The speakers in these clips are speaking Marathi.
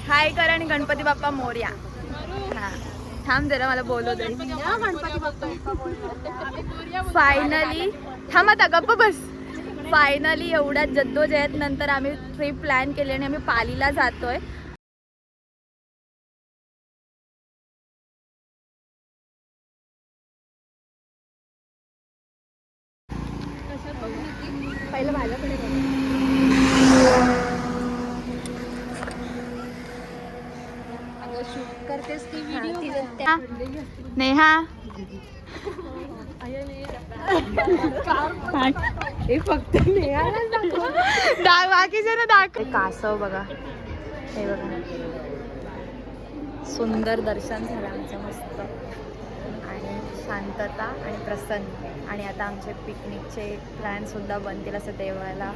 हाय कर आणि गणपती बाप्पा मोरया. हा थांब जरा मला बोलू दे. फायनली थांब आता गप्प बस. फायनली एवढ्या जद्दोजहद नंतर आम्ही ट्रिप प्लॅन केली आणि आम्ही पालीला जातोय. पहिलं माझ्याकडे शूट करतेस ती व्हिडिओ नेहा हे फक्त बाकीचे ना दाखव. कासव बघा, हे बघा सुंदर दर्शन झालं आमचं मस्त आणि शांतता आणि प्रसन्न. आणि आता आमचे पिकनिकचे प्लॅन सुद्धा बनतील असं देवाला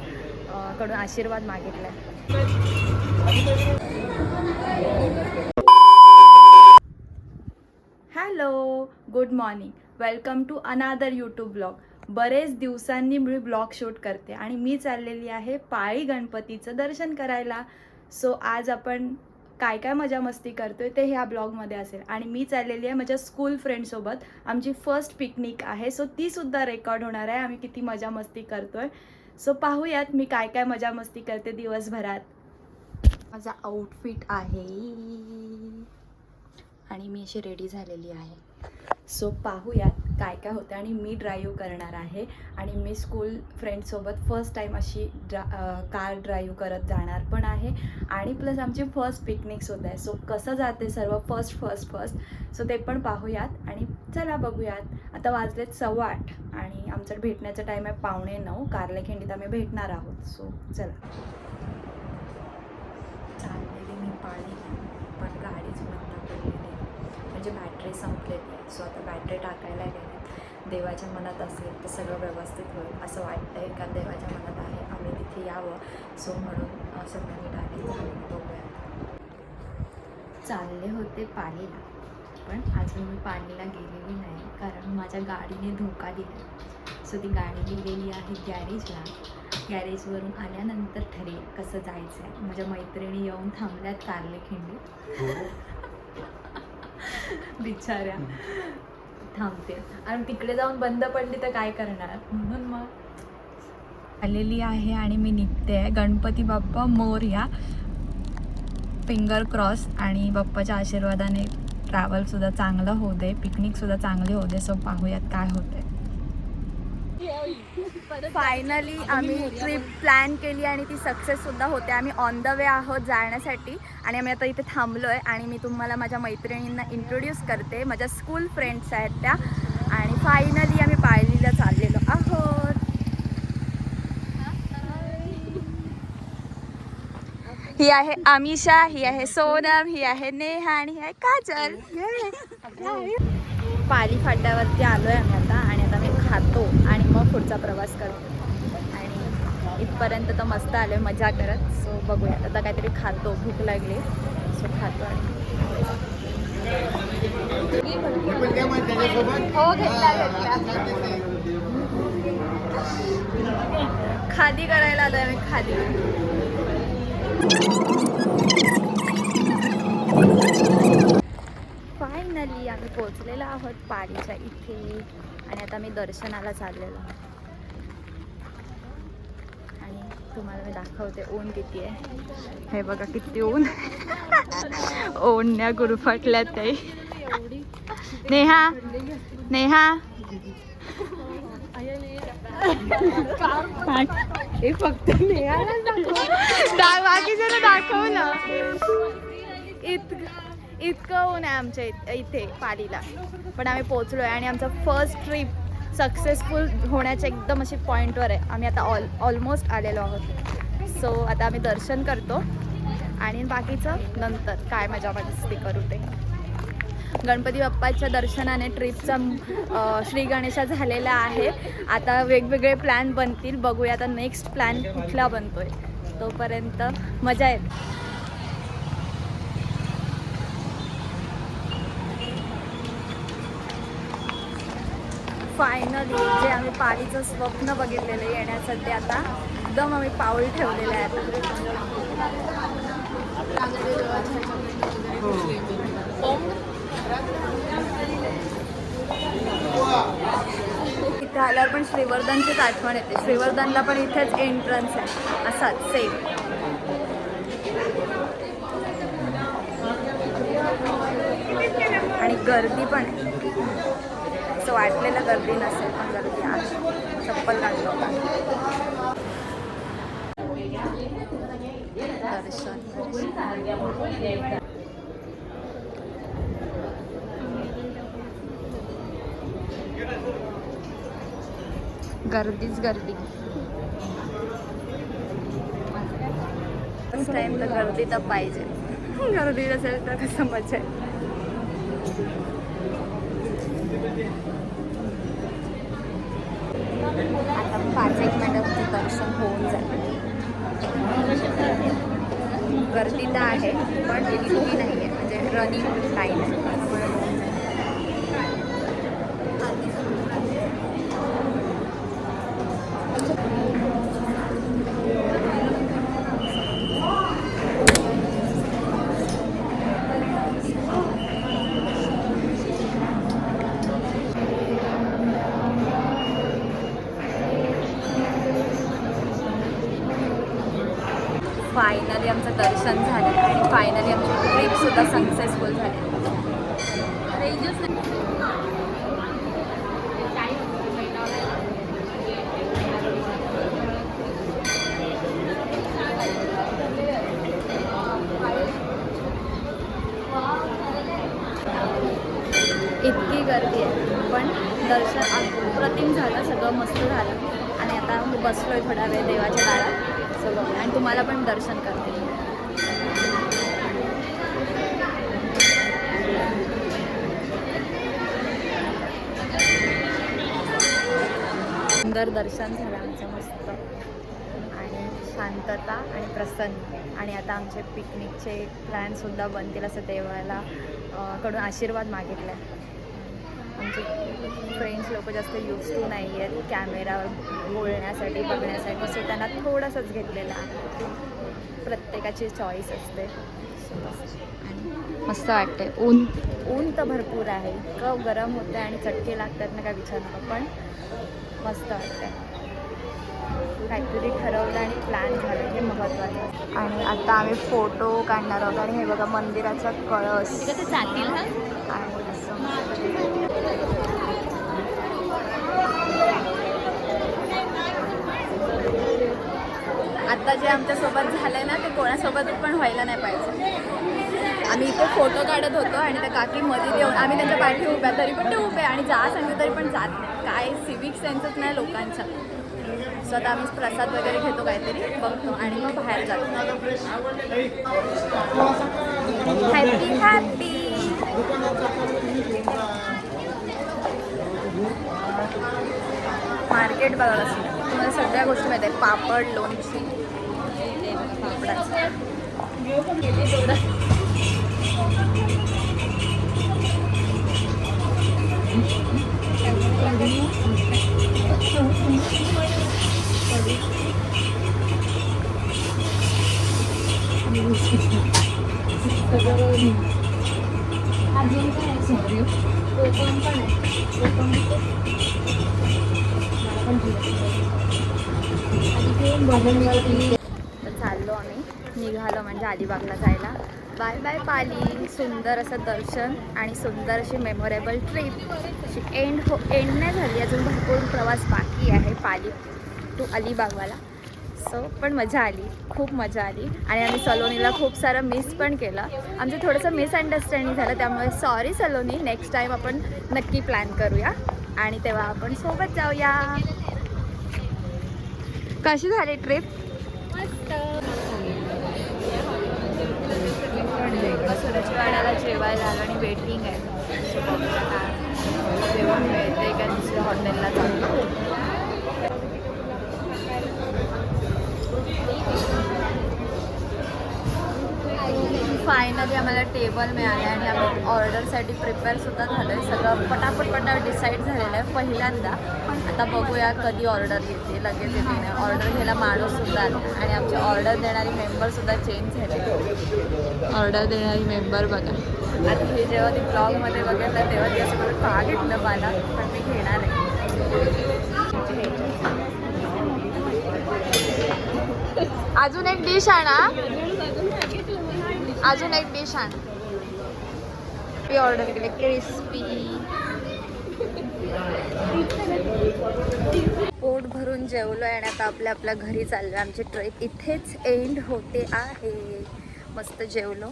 कडून आशीर्वाद मागितलाय. Hello, good morning, welcome to another YouTube blog. बरेच दिवसांनी मी ब्लॉग शूट करते आणि मी चाललेली आहे पाळी गणपतीचं दर्शन करायला. सो आज आपण काय काय मजा मस्ती करतोय ते ह्या ब्लॉगमध्ये असेल. आणि मी चाललेली आहे माझ्या स्कूल फ्रेंडसोबत. आमची फर्स्ट पिकनिक आहे, सो तीसुद्धा रेकॉर्ड होणार आहे. आम्ही किती मजा मस्ती करतोय सो पाहूयात मी काय काय मजा मस्ती करते दिवसभरात. माझा आउटफिट आहे आणि मी अशी रेडी झालेली आहे. सो पाहूयात काय काय होतं. आणि मी ड्राईव्ह करणार आहे आणि मी स्कूल फ्रेंडसोबत फर्स्ट टाईम अशी कार ड्राईव्ह करत जाणार पण आहे. आणि प्लस आमची फर्स्ट पिकनिकसुद्धा आहे. सो कसं जाते सर्व फर्स्ट सो ते पण पाहूयात. आणि चला बघूयात. आता वाजलेत 8:15 आणि आमचं भेटण्याचा टाईम आहे 8:45. कारलेखिंडीत आम्ही भेटणार आहोत. सो चला. चाललेली मी पाळी पण गाडीच बंद पडलेली आहे, म्हणजे बॅटरी संपलेली आहे. सो आता बॅटरी टाकायला गेले. देवाच्या मनात असेल तर सगळं व्यवस्थित होईल असं वाटतं आहे. का देवाच्या मनात आहे आम्ही तिथे यावं, सो म्हणून सगळ्यांनी टाकायचं झालं. बघूया. चालले होते पालीला पण अजून मी पालीला गेलेली नाही कारण माझ्या गाडीने धोका दिला. सो ती गाडी गेलेली आहे गॅरेजला. गॅरेजवरून आल्यानंतर ठरेल कसं जायचं आहे. माझ्या मैत्रिणी येऊन थांबल्यात कारलेखिंडीत. बिचाऱ्या थांबते आणि तिकडे जाऊन बंद पडली तर काय करणार, म्हणून मग आलेली आहे आणि मी निघते आहे. गणपती बाप्पा मोरया. Finger cross. आणि बाप्पाच्या आशीर्वादाने ट्रॅव्हलसुद्धा चांगलं होऊ दे, पिकनिकसुद्धा चांगली होऊ दे. सो पाहूयात काय होते. फायनली आम्ही ट्रिप प्लॅन केली आणि ती सक्सेससुद्धा होते. आम्ही ऑन द वे आहोत जाण्यासाठी आणि आम्ही आता इथे थांबलो आहे. आणि मी तुम्हाला माझ्या मैत्रिणींना इंट्रोड्यूस करते. माझ्या स्कूल फ्रेंड्स आहेत त्या. आणि फायनली आम्ही पाळीला चाललेलो आहोत. ही आहे आमिषा, ही आहे सोनम, ही आहे नेहा आणि ही आहे काजल. पाली फाट्यावरती आलो आहे आम्ही आता. आणि आता मी खातो आणि मग पुढचा प्रवास करतो. आणि इथपर्यंत तर मस्त आलो आहे मजा करत. सो बघूया आता काहीतरी खातो, भूक लागली. सो खातो. हो घेतला. खादी करायला आलो आहे आम्ही. खादी फायनली आम्ही पोचलेलो आहोत पालीच्या इथे. आणि आता मी दर्शनाला चाललेलो आहोत. आणि तुम्हाला मी दाखवते ऊन किती आहे. हे बघा किती ऊन. ओढण्या गुरफटल्यात ते. नेहा नेहा हे फक्त बाकीचे दाखवलं. इतकं ऊन आहे आमच्या इथे पालीला. पण आम्ही पोचलो आहे आणि आमचा फर्स्ट ट्रिप सक्सेसफुल होण्याच्या एकदम अशी पॉईंटवर आहे. आम्ही आता ऑलमोस्ट आलेलो आहोत. सो आता आम्ही दर्शन करतो आणि बाकीचं नंतर काय मजा मस्ती करू ते. गणपती बाप्पाच्या दर्शनाने ट्रिपचा श्री गणेशा झालेला आहे. आता वेगवेगळे प्लॅन बनतील. बघूया आता नेक्स्ट प्लॅन कुठला बनतोय. तोपर्यंत मजा येते. फायनली जे आम्ही पालीचं स्वप्न बघितलेलं येण्यासाठी आता एकदम आम्ही पाऊल ठेवलेलं आहे. गेल्यावर पण श्रीवर्धनचीच आठवण येते. श्रीवर्धनला पण इथेच एंट्रन्स आहे असाच सेम. आणि गर्दी पण आहे. असं वाटलेलं गर्दी नसेल पण गर्दी आहे. चप्पल काढतो दर्शन. गर्दीच गर्दी. फर्स्ट टाइम तर गर्दी तर पाहिजे. गर्दी नसेल तर कसं मजा आहे. आता 5-1 मिनिटात दर्शन होऊन जाईल. गर्दी तर आहे पण इतकी नाही आहे, म्हणजे रनिंग टाईम आहे. फायनली आमचं दर्शन झालं आणि फायनली आमची ट्रिपसुद्धा सक्सेसफुल झाली. इतकी गर्दी आहे पण दर्शन अप्रतिम झालं. सगळं मस्त झालं आणि आता मी बसलोय थोडा वेळ देवाच्या दारात सगळं आणि तुम्हाला पण दर्शन करते. सुंदर दर्शन झालं आमचं मस्त आणि शांतता आणि प्रसन्न. आणि आता आमचे पिकनिकचे प्लॅनसुद्धा बनतील असं देवाला कडून आशीर्वाद मागितला आहे. आमचे फ्रेंड्स लोक जास्त यूज टू नाही आहेत कॅमेरावर बोलण्यासाठी बघण्यासाठी, सो त्यांना थोडंसंच घेतलेलं आहे. प्रत्येकाची चॉईस असते. आणि मस्त वाटते. ऊन तर भरपूर आहे, इतकं गरम होतं आणि चटके लागतात ना काय विचार नका, पण मस्त वाटतं. काहीतरी ठरवलं आणि प्लॅन झालं हे महत्त्वाचं. आणि आता आम्ही फोटो काढणार आहोत आणि हे बघा मंदिराचा कळस ते जातील हा. आणि आता जे आमच्यासोबत झालंय ना ते कोणासोबत पण व्हायला नाही पाहिजे. आम्ही इथे फोटो काढत होतो आणि त्या काकी मध्ये येऊन आम्ही त्यांच्या पाठी उभ्या तरी पण ते उभे आणि जा सांगितलं तरी पण जात नाही. काय सिविक सेन्सच नाही लोकांचा. सो आता आम्ही प्रसाद वगैरे घेतो काहीतरी बघतो आणि मग बाहेर जातो. Happy happy. मार्केट बघायला तुम्हाला सगळ्या गोष्टी माहिती आहे. पापड, लोणची, पापडाचं चाललो आम्ही. निघालो म्हणजे अलिबागला जायला. Bye bye Pali. सुंदर असं दर्शन आणि सुंदर अशी मेमोरेबल ट्रिप. अशी एंड नाही झाली, अजून भरपूर प्रवास बाकी आहे पाली टू अलिबागवाला. सो पण मजा आली, खूप मजा आली. आणि आम्ही सलोनीला खूप सारं मिस पण केलं. आमचं थोडंसं मिसअंडरस्टँडिंग झालं, त्यामुळे सॉरी सलोनी. नेक्स्ट टाईम आपण नक्की प्लॅन करूया आणि तेव्हा आपण सोबत जाऊया. कशी झाली ट्रिप? मस्त. सुरेशवाड्याला जेवायला आलं आणि वेटिंग आहे. जेवण मिळते का दुसऱ्या हॉटेलला जाऊ. फायनली आम्हाला टेबल मिळाले आणि आम्ही ऑर्डरसाठी प्रिपेअरसुद्धा झालं आहे. सगळं पटापट डिसाईड झालेलं आहे पहिल्यांदा. आता बघूया कधी ऑर्डर येते. लगेच येते नाही. ऑर्डर घ्यायला माणूससुद्धा आला आणि आमचे ऑर्डर देणारी मेंबरसुद्धा चेंज झाले. ऑर्डर देणारी मेंबर बघा. आता हे जेव्हा ती ब्लॉगमध्ये बघितलं तेव्हा ती असं का घेतलं मला, पण मी घेणार आहे. अजून एक डिश आणा. अजून एक डिश आण. मी ऑर्डर केले क्रिस्पी. पोट भरून जेवलोय आणि आता आपल्या घरी चाललोय. आमची ट्रिप इथेच एंड होते आहे. मस्त जेवलो.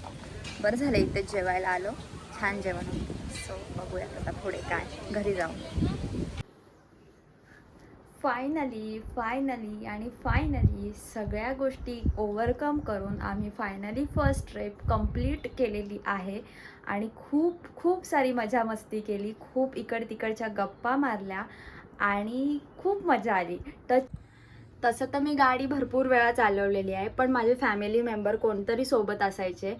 बरं झालं इथेच जेवायला आलो. छान जेवण होतं. सो बघूयात आता पुढे काय घरी जाऊन. फायनली सगळ्या गोष्टी ओव्हरकम करून आम्ही फायनली फर्स्ट ट्रिप कंप्लीट केलेली आहे. आणि खूप सारी मजा मस्ती केली. खूप तिकडच्या गप्पा मारल्या आणि खूप मजा आली. तसं तर मी गाडी भरपूर वेळा चालवलेली आहे, पण माझे फॅमिली मेंबर कोणतरी सोबत असायचे.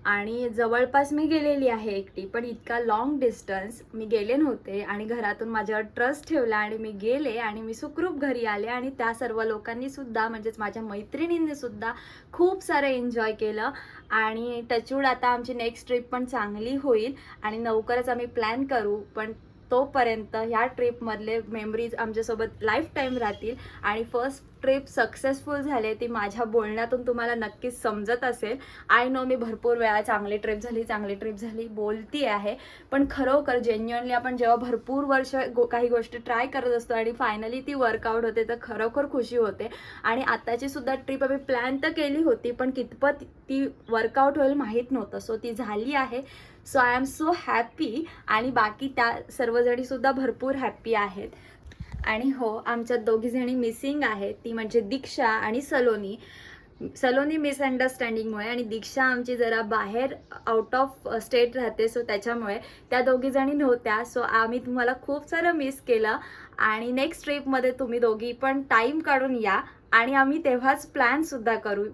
आणि जवळपास मी गेलेली आहे एकटी, पण इतका लॉंग डिस्टन्स मी गेले नव्हते. आणि घरातून माझ्यावर ट्रस्ट ठेवला आणि मी गेले आणि मी सुखरूप घरी आले. आणि त्या सर्व लोकांनी सुद्धा, म्हणजेच माझ्या मैत्रिणींनी सुद्धा खूप सारं एन्जॉय केलं. आणि टचवूड आता आमची नेक्स्ट ट्रिप पण चांगली होईल आणि लवकरच आम्ही प्लॅन करू. पण तोपर्यंत ह्या ट्रिपमधले मेमरीज आमच्यासोबत लाईफ टाईम राहतील. आणि फर्स्ट ट्रिप सक्सेसफुल झाली ती माझ्या बोलण्यातून तुम्हाला नक्कीच समजत असेल. आय नो मी भरपूर वेळा चांगली ट्रिप झाली बोलती आहे, पण खरोखर जेन्युअनली आपण जेव्हा भरपूर वर्ष काही गोष्टी ट्राय करत असतो आणि फायनली ती वर्कआउट होते तर खरोखर खुशी होते. आणि आताची सुद्धा ट्रिप आम्ही प्लॅन तर केली होती, पण कितपत ती वर्कआउट होईल माहीत नव्हतं. सो ती झाली आहे. So I am so happy. आणि बाकी त्या सर्वजणी सुद्धा भरपूर हॅपी आहेत. आणि हो, आमच्यात दोघीजणी मिसिंग आहेत, ती म्हणजे दीक्षा आणि सलोनी मिसअंडरस्टँडिंगमुळे. आणि दीक्षा आमची जरा बाहेर आउट ऑफ स्टेट राहते, सो त्याच्यामुळे त्या दोघीजणी नव्हत्या. सो आम्ही तुम्हाला खूप सारं मिस केलं. आणि नेक्स्ट ट्रिपमध्ये तुम्ही दोघी पण टाईम काढून या आणि आम्ही तेव्हाच प्लॅनसुद्धा करू.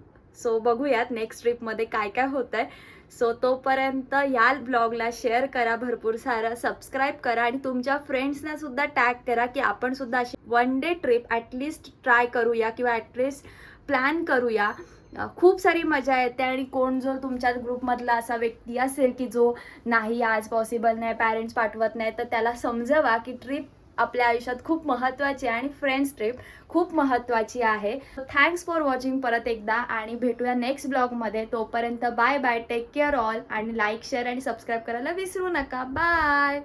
सो बघूयात नेक्स्ट ट्रिपमध्ये काय काय होतं आहे. सो तोपर्यंत या ब्लॉगला शेअर करा, भरपूर सारं सबस्क्राईब करा आणि तुमच्या फ्रेंड्सना सुद्धा टॅग करा की आपण सुद्धा अशी one day trip at least try करूया किंवा ॲटलिस्ट प्लॅन करूया. खूप सारी मजा येते. आणि कोण जो तुमच्या ग्रुपमधला असा व्यक्ती असेल की जो नाही आज पॉसिबल नाही, पॅरेंट्स पाठवत नाही, तर त्याला समजवा की ट्रिप आपल्या आयुष्यात खूप महत्त्वाची आहे आणि फ्रेंड्स ट्रिप खूप महत्त्वाची आहे. थँक्स फॉर वॉचिंग परत एकदा आणि भेटूया नेक्स्ट ब्लॉगमध्ये. तोपर्यंत bye bye, take care all. आणि लाईक शेअर आणि सबस्क्राईब करायला विसरू नका. बाय.